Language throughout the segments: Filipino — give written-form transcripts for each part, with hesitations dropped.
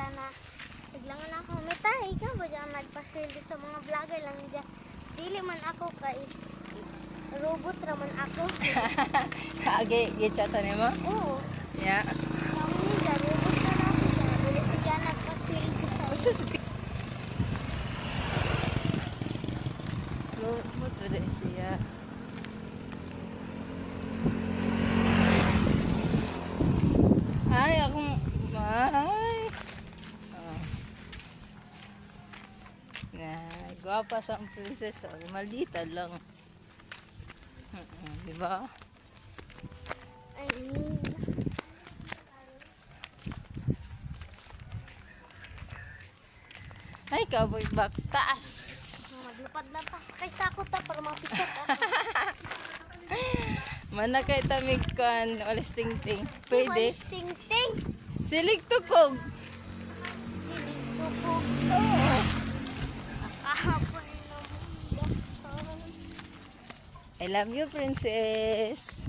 sinita na biglang na ako mitay ka ba dyan magpasildo sa mga vlogger lang dyan. Dili man ako kay robot raman ako. Age, gichata ni mo? Oo. Ya. Kami nila, robot na ako dyan. Dili ko dyan nagpasildo sa Usus. Lo, mo tra siya. Ay, akong ay. Oh. Na, guwapa sa ang princess. Oh, maldita lang. Di ba? ay mean. Ay, kaboy baktas. Maglupad na pas kay sakot ta para mapisat ako. Mana kay tamig kan, walis ting-ting. Pwede. Si ting-ting. Silig tukog. Siling tukog. Kahapon inom. I love you, princess.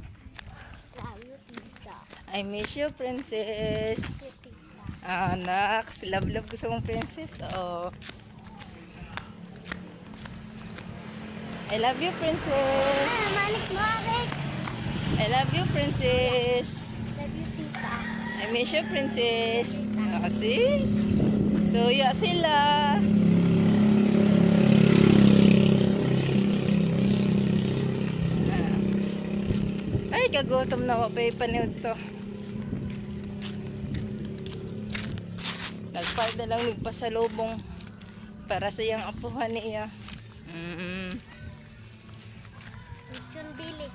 Layo tita. I miss you, princess. Si tita. Anak, love ko sa mong princess. Oh. I love you, princess. Manik marik. I love you, princess. Love you tita. I miss you, princess. Oh, see? Suya sila. Ay, kagutom na wapay paniod to. Nagpalit na lang nagpasalubong para sa iyang apuhan niya. Lechon bili.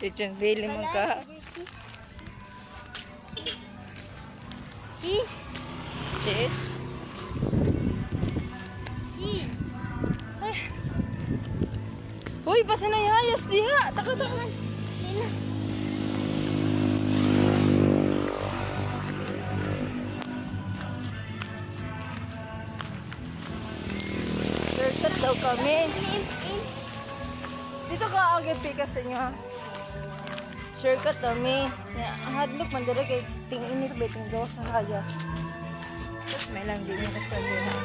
Lechon bili mo ka. Cheese. Cheese. Cheese. Uy, pasanayayas diha. Taka. Tina. Shortcut daw kami. In. Dito ka agad pika sa inyo. Shortcut kami. Ang hadlok man dali kay tingin nito ba tingin sa hayas. Tapos may lang din yung kasabihan.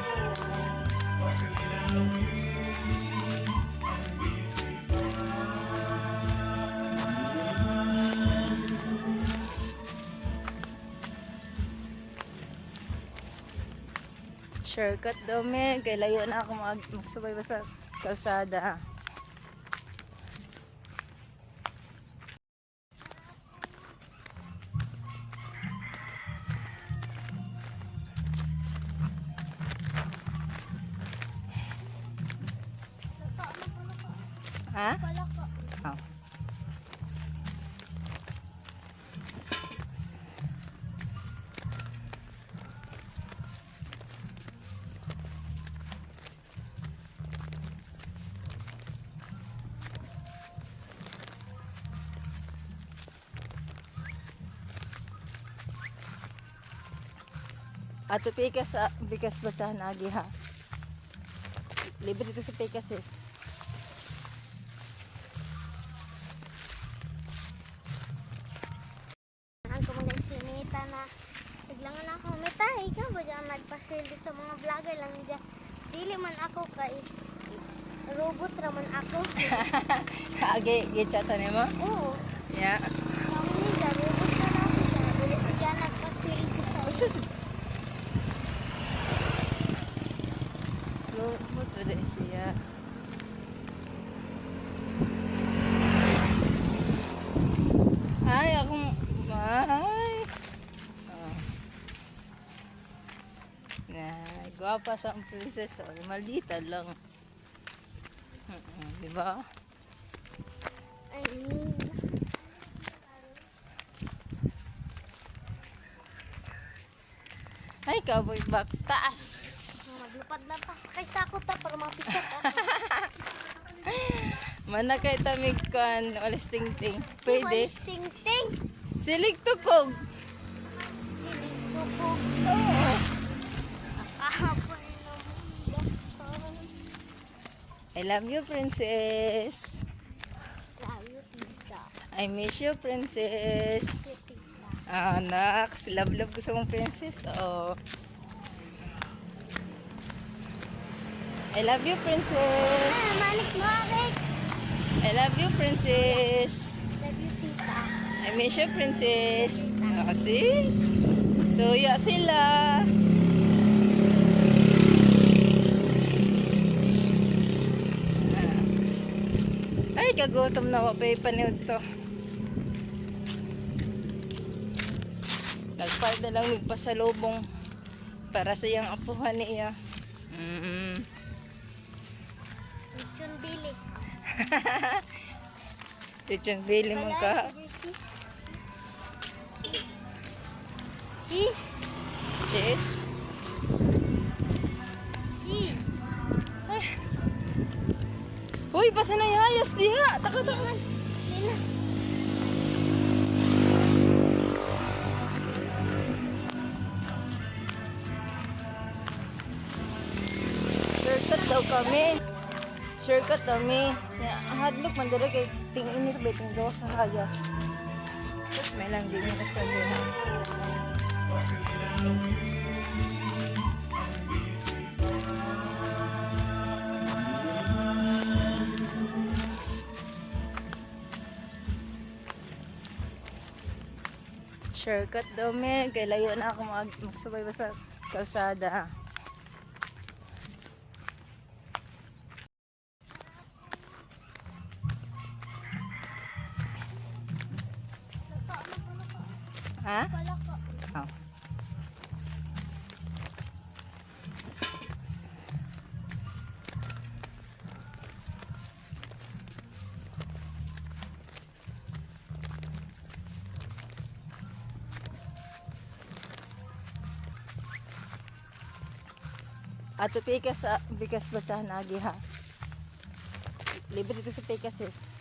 Shortcut daw me, kay layo na ako magsabay ba sa kalsada. Ha? Wala ko. Oh. Ato pikas bikas batahan agi ha. Libre dito sa pikas sis. Ang kumagay sinita na biglang na ako mitay ka ba dyan magpasildo sa mga vlogger lang dyan. Dili man ako kay robot raman ako. Age, gichata ni mo? Oo. Ya. Kami nila, robot na ako dyan. Dili ko dyan nagpasildo sa Usus. Lo, mo tra siya. Ay, akong ay. Oh. Na, guwapa sa ang princess. Oh, maldita lang. Di ba? ay mean. Ay, kaboy baktas. Maglupad na pas kay sakot ta para mapisat ako. Mana kay tamig kan, walis ting-ting. Pwede. Si ting-ting. Silig tukog. Siling tukog. Kahapon inom. I love you, princess. Layo tita. I miss you, princess. Si tita. Anak, si Love ko sa mong princess. Oh. I love you, princess. Manik mo, Rick. I love you, princess. Love you, tita. I miss you, princess. Ah, see? Suya sila. Ay, kagutom na wapay paniod to. Nagpalit na lang nagpasalubong para sa iyang apuhan niya. Lechon bili. Lechon bili mo ka. Cheese. Cheese. Cheese. Uy, basa na yayas diha. Taka. Lina. Shortcut daw kami. Shortcut kami. Hadlok man dali kay tingin nito beting daw sa hayas. Tapos may lang din yung kasabihan. Shortcut daw me. Kay layo na ako magsabay ba sa kalsada. Ha? Wala ko. Oh. Ato pikas bikas bata nagi ha. Libre dito sa pikas sis.